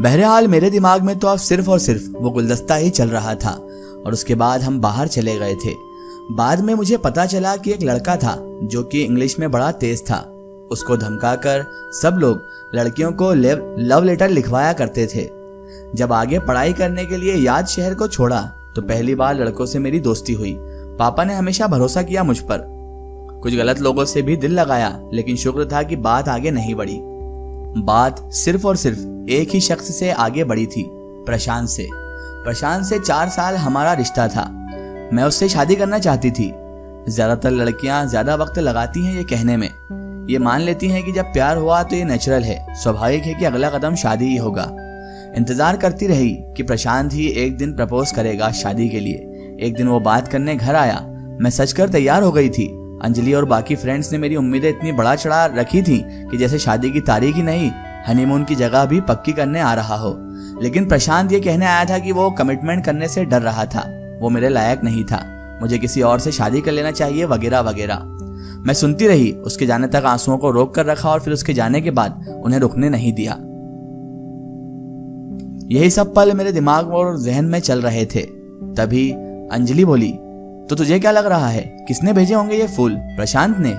बहरहाल मेरे दिमाग में तो अब सिर्फ और सिर्फ वो गुलदस्ता ही चल रहा था और उसके बाद हम बाहर चले गए थे। बाद में मुझे पता चला कि एक लड़का था जो कि इंग्लिश में बड़ा तेज था। उसको धमकाकर सब लोग लड़कियों को लव लेटर लिखवाया करते थे। जब आगे पढ़ाई करने के लिए याद शहर को छोड़ा तो पहली बार लड़कों से मेरी दोस्ती हुई। पापा ने हमेशा भरोसा किया मुझ पर। कुछ गलत लोगों से भी दिल लगाया, लेकिन शुक्र था कि बात आगे नहीं बढ़ी। बात सिर्फ और सिर्फ एक ही शख्स से आगे बढ़ी थी, प्रशांत से। प्रशांत से 4 साल हमारा रिश्ता था। मैं उससे शादी करना चाहती थी। ज्यादातर लड़कियां ज्यादा वक्त लगाती हैं ये कहने में। ये मान लेती हैं कि जब प्यार हुआ तो ये नेचुरल है, स्वाभाविक है कि अगला कदम शादी ही होगा। इंतजार करती रही कि प्रशांत ही एक दिन प्रपोज करेगा शादी के लिए। एक दिन वो बात करने घर आया। मैं सच कर तैयार हो गई थी। अंजलि और बाकी फ्रेंड्स ने मेरी उम्मीदें इतनी बढ़ा चढ़ा रखी थी कि जैसे शादी की तारीख ही नहीं, हनीमून की जगह भी पक्की करने आ रहा हो। लेकिन प्रशांत ये कहने आया था कि वो कमिटमेंट करने से डर रहा था, वो मेरे लायक नहीं था, मुझे किसी और से शादी कर लेना चाहिए वगैरह वगैरह। मैं सुनती रही। उसके जाने तक आंसुओं को रोक कर रखा और फिर उसके जाने के बाद उन्हें रुकने नहीं दिया। यही सब पल मेरे दिमाग और जहन में चल रहे थे। तभी अंजलि बोली, तो तुझे क्या लग रहा है, किसने भेजे होंगे ये फूल? प्रशांत ने।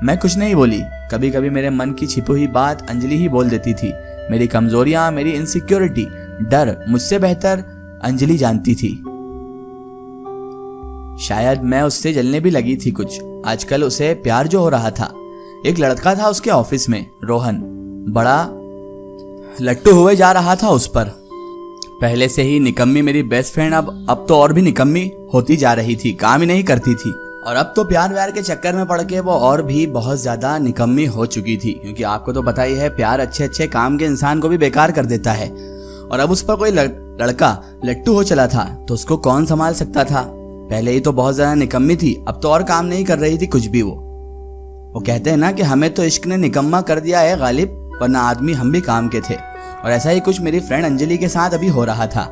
मैं कुछ नहीं बोली। कभी कभी मेरे मन की छिपी हुई बात अंजलि ही बोल देती थी। मेरी कमजोरियां, मेरी इनसिक्योरिटी, डर मुझसे बेहतर अंजलि जानती थी। शायद मैं उससे जलने भी लगी थी कुछ। आजकल उसे प्यार जो हो रहा था। एक लड़का था उसके ऑफिस में, रोहन, बड़ा लट्टू हुए जा रहा था उस पर। पहले से ही निकम्मी मेरी बेस्ट फ्रेंड अब तो और भी निकम्मी होती जा रही थी, काम ही नहीं करती थी। और अब तो प्यार व्यार के चक्कर में पड़ के वो और भी बहुत ज्यादा निकम्मी हो चुकी थी, क्योंकि आपको तो पता ही है प्यार अच्छे अच्छे काम के इंसान को भी बेकार कर देता है। और अब उस पर कोई लड़का लट्टू हो चला था तो उसको कौन संभाल सकता था? पहले ही तो बहुत ज्यादा निकम्मी थी, अब तो और काम नहीं कर रही थी कुछ भी। वो कहते हैं ना कि हमें तो इश्क ने निकम्मा कर दिया है गालिब, वरना आदमी हम भी काम के थे। और ऐसा ही कुछ मेरी फ्रेंड अंजलि के साथ अभी हो रहा था।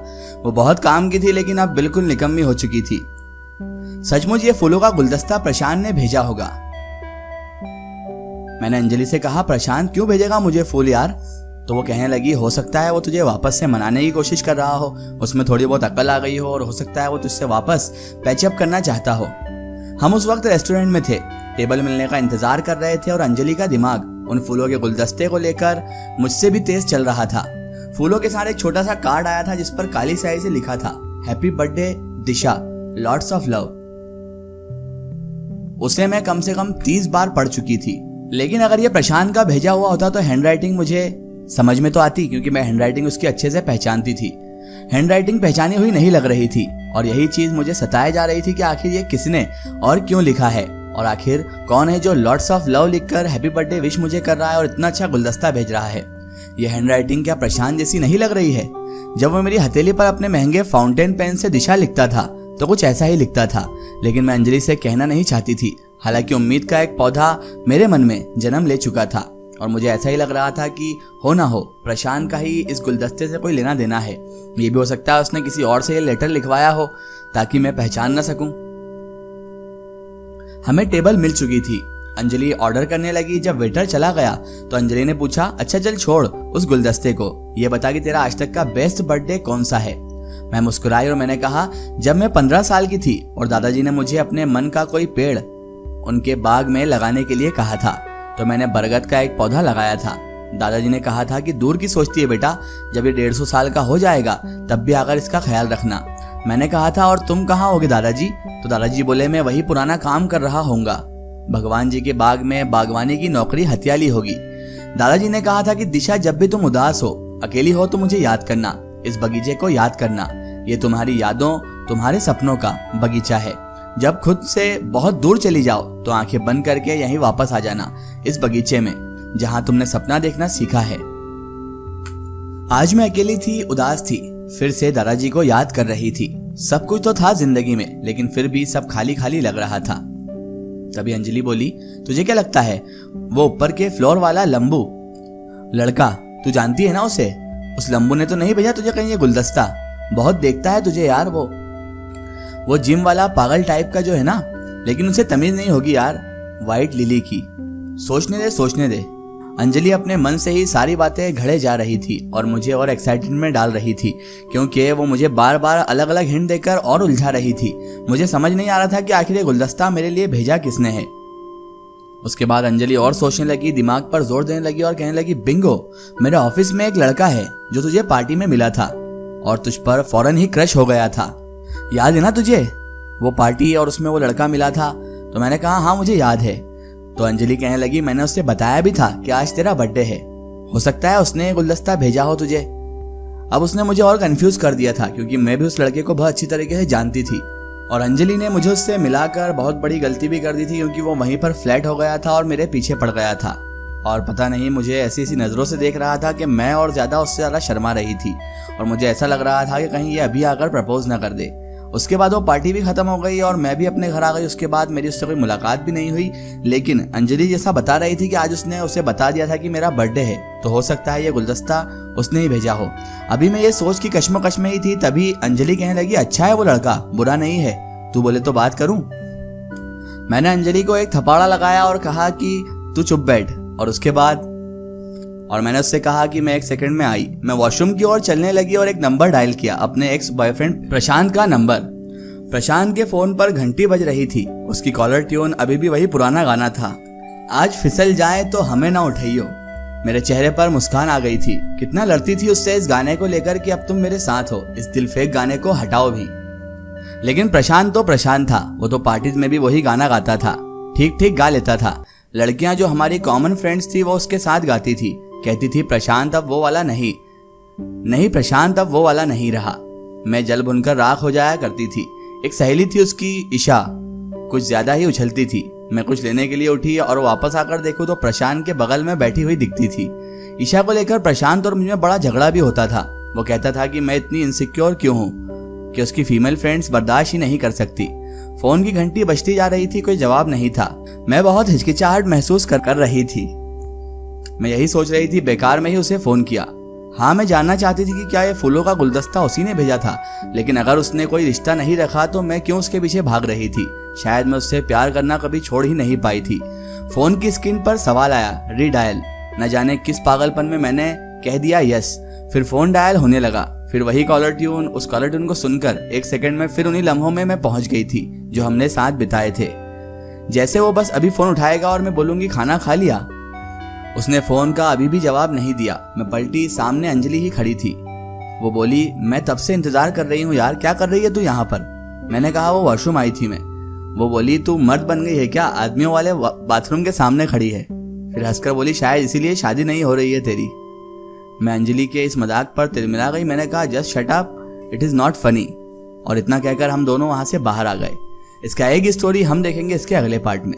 वो बहुत काम की थी लेकिन अब बिल्कुल निकम्मी हो चुकी थी। सचमुच ये फूलों का गुलदस्ता प्रशांत ने भेजा होगा। मैंने अंजलि से कहा, प्रशांत क्यों भेजेगा मुझे फूल यार? तो वो कहने लगी, हो सकता है वो तुझे वापस से मनाने की कोशिश कर रहा हो, उसमें थोड़ी बहुत अक्ल आ गई हो, और हो सकता है वो तुझसे वापस पैचअप करना चाहता हो। हम उस वक्त रेस्टोरेंट में थे, टेबल मिलने का इंतजार कर रहे थे और अंजलि का दिमाग उन फूलों के गुलदस्ते को लेकर मुझसे भी तेज चल रहा था। फूलों के साथ एक छोटा सा कार्ड आया था जिस पर काली स्याही से लिखा था, happy birthday Disha, lots of love. उसे मैं कम से कम 30 बार पढ़ चुकी थी। लेकिन अगर ये प्रशांत का भेजा हुआ होता तो हैंडराइटिंग मुझे समझ में तो आती, क्योंकि मैं हैंडराइटिंग उसकी अच्छे से पहचानती थी। हैंडराइटिंग पहचानी हुई नहीं लग रही थी और यही चीज मुझे सताए जा रही थी कि आखिर ये किसने और क्यों लिखा है, और आखिर कौन है जो लॉट्स ऑफ लव लिखकर हैप्पी बर्थडे विश मुझे कर रहा है और इतना अच्छा गुलदस्ता भेज रहा है। ये हैंडराइटिंग क्या प्रशांत जैसी नहीं लग रही है? जब वो मेरी हथेली पर अपने महंगे फाउंटेन पेन से दिशा लिखता था तो कुछ ऐसा ही लिखता था, लेकिन मैं अंजलि से कहना नहीं चाहती थी। हालांकि उम्मीद का एक पौधा मेरे मन में जन्म ले चुका था और मुझे ऐसा ही लग रहा था कि हो ना हो प्रशांत का ही इस गुलदस्ते से कोई लेना देना है। ये भी हो सकता है उसने किसी और से ये लेटर लिखवाया हो ताकि मैं पहचान ना सकूं। हमें टेबल मिल चुकी थी। अंजलि ऑर्डर करने लगी। जब वेटर चला गया तो अंजलि ने पूछा, अच्छा चल छोड़ उस गुलदस्ते को, ये बता कि तेरा आज तक का बेस्ट बर्थडे कौन सा है? मैं मुस्कुराई और मैंने कहा, जब मैं 15 साल की थी और दादाजी ने मुझे अपने मन का कोई पेड़ उनके बाग में लगाने के लिए कहा था तो मैंने बरगद का एक पौधा लगाया था। दादाजी ने कहा था कि दूर की सोचती है बेटा, जब ये 150 साल का हो जाएगा तब भी आकर इसका ख्याल रखना। मैंने कहा था, और तुम कहाँ होगे दादाजी? तो दादाजी बोले, मैं वही पुराना काम कर रहा होऊंगा, भगवान जी के बाग में बागवानी की नौकरी हथियाली होगी। दादाजी ने कहा था कि दिशा, जब भी तुम उदास हो, अकेली हो तो मुझे याद करना, इस बगीचे को याद करना, ये तुम्हारी यादों तुम्हारे सपनों का बगीचा है। जब खुद से बहुत दूर चली जाओ तो आंखें बंद करके यहीं वापस आ जाना, इस बगीचे में जहां तुमने सपना देखना सीखा है। आज मैं अकेली थी, उदास थी, फिर से दादाजी को याद कर रही थी। सब कुछ तो था जिंदगी में, लेकिन फिर भी सब खाली खाली लग रहा था। तभी अंजलि बोली, तुझे क्या लगता है वो ऊपर के फ्लोर वाला लंबू लड़का, तू जानती है ना उसे? उस लंबू ने तो नहीं भेजा तुझे कहीं ये गुलदस्ता? बहुत देखता है तुझे यार वो जिम वाला पागल टाइप का जो है ना, लेकिन उसे तमीज नहीं होगी यार, व्हाइट लिली की। सोचने दे। अंजलि अपने मन से ही सारी बातें घड़े जा रही थी और मुझे और एक्साइटमेंट में डाल रही थी, क्योंकि वो मुझे बार बार अलग अलग हिंट देकर और उलझा रही थी। मुझे समझ नहीं आ रहा था कि आखिर ये गुलदस्ता मेरे लिए भेजा किसने है। उसके बाद अंजलि और सोचने लगी, दिमाग पर जोर देने लगी और कहने लगी, बिंगो, मेरे ऑफिस में एक लड़का है जो तुझे पार्टी में मिला था और तुझ पर फौरन ही क्रश हो गया था। याद है ना तुझे वो पार्टी और उसमें वो लड़का मिला था? तो मैंने कहा हाँ मुझे याद है। तो अंजलि कहने लगी, मैंने उससे बताया भी था कि आज तेरा बर्थडे है, हो सकता है उसने गुलदस्ता भेजा हो तुझे। अब उसने मुझे और कंफ्यूज कर दिया था, क्योंकि मैं भी उस लड़के को बहुत अच्छी तरीके से जानती थी और अंजलि ने मुझे उससे मिलाकर बहुत बड़ी गलती भी कर दी थी, क्योंकि वो वहीं पर फ्लैट हो गया था और मेरे पीछे पड़ गया था और पता नहीं मुझे ऐसी ऐसी नज़रों से देख रहा था कि मैं और ज़्यादा उससे ज़्यादा शर्मा रही थी और मुझे ऐसा लग रहा था कि कहीं ये अभी आकर प्रपोज ना कर दे। उसके बाद वो पार्टी भी खत्म हो गई और मैं भी अपने घर आ गई। उसके बाद मेरी उससे कोई मुलाकात भी नहीं हुई, लेकिन अंजलि जैसा बता रही थी कि आज उसने उसे बता दिया था कि मेरा बर्थडे है, तो हो सकता है ये गुलदस्ता उसने ही भेजा हो। अभी मैं ये सोच की कश्मकश में ही थी, तभी अंजलि कहने लगी, अच्छा है वो लड़का, बुरा नहीं है, तू बोले तो बात करूं। मैंने अंजलि को एक थपाड़ा लगाया और कहा कि तू चुप बैठ, और मैंने उससे कहा कि मैं 1 सेकंड में आई। मैं वॉशरूम की ओर चलने लगी और एक नंबर डायल किया, अपने एक्स बॉयफ्रेंड प्रशांत का नंबर। प्रशांत के फोन पर घंटी बज रही थी। उसकी कॉलर ट्यून अभी भी वही पुराना गाना था, आज फिसल जाए तो हमें ना उठाइयो। मेरे चेहरे पर मुस्कान आ गई थी। कितना लड़ती थी उससे इस गाने को लेकर कि अब तुम मेरे साथ हो, इस दिल फेक गाने को हटाओ भी। लेकिन प्रशांत तो प्रशांत था, वो तो पार्टीज में भी वही गाना गाता था, ठीक ठीक गा लेता था। लड़कियां जो हमारी कॉमन फ्रेंड्स थी वो उसके साथ गाती थी, कहती थी प्रशांत अब वो वाला नहीं प्रशांत अब वो वाला नहीं रहा। मैं जल भुनकर राख हो जाया करती थी। एक सहेली थी उसकी, ईशा, कुछ ज्यादा ही उछलती थी। मैं कुछ लेने के लिए उठी और वापस आकर देखूं तो प्रशांत के बगल में बैठी हुई दिखती थी। ईशा को लेकर प्रशांत और मुझे बड़ा झगड़ा भी होता था। वो कहता था कि मैं इतनी इनसिक्योर क्यों हूँ कि उसकी फीमेल फ्रेंड्स बर्दाश्त ही नहीं कर सकती। फोन की घंटी बजती जा रही थी, कोई जवाब नहीं था। मैं बहुत हिचकिचाहट महसूस कर रही थी। मैं यही सोच रही थी, बेकार में ही उसे फोन किया। हाँ, मैं जानना चाहती थी कि क्या ये फूलों का गुलदस्ता उसी ने भेजा था, लेकिन अगर उसने कोई रिश्ता नहीं रखा तो मैं क्यों उसके पीछे भाग रही थी। शायद मैं उससे प्यार करना कभी छोड़ ही नहीं पाई थी। फोन की स्क्रीन पर सवाल आया, रीडायल। न जाने किस पागलपन में मैंने कह दिया यस। फिर फोन डायल होने लगा, फिर वही कॉलर ट्यून। उस कॉलर ट्यून को सुनकर 1 सेकंड में फिर उन्हीं लम्हों में मैं पहुंच गई थी जो हमने साथ बिताए थे। जैसे वो बस अभी फोन उठाएगा और मैं बोलूंगी खाना खा लिया। उसने फोन का अभी भी जवाब नहीं दिया। मैं पलटी, सामने अंजलि ही खड़ी थी। वो बोली, मैं तब से इंतजार कर रही हूँ यार, क्या कर रही है तू यहाँ पर? मैंने कहा वो वॉशरूम आई थी मैं। वो बोली, तू मर्द बन गई है क्या, आदमियों वाले बाथरूम के सामने खड़ी है। फिर हंसकर बोली, शायद इसीलिए शादी नहीं हो रही है तेरी। मैं अंजलि के इस मजाक पर तिलमिला गई। मैंने कहा, just shut up, it is not funny. और इतना कहकर हम दोनों वहां से बाहर आ गए। इसका एक स्टोरी हम देखेंगे इसके अगले पार्ट में।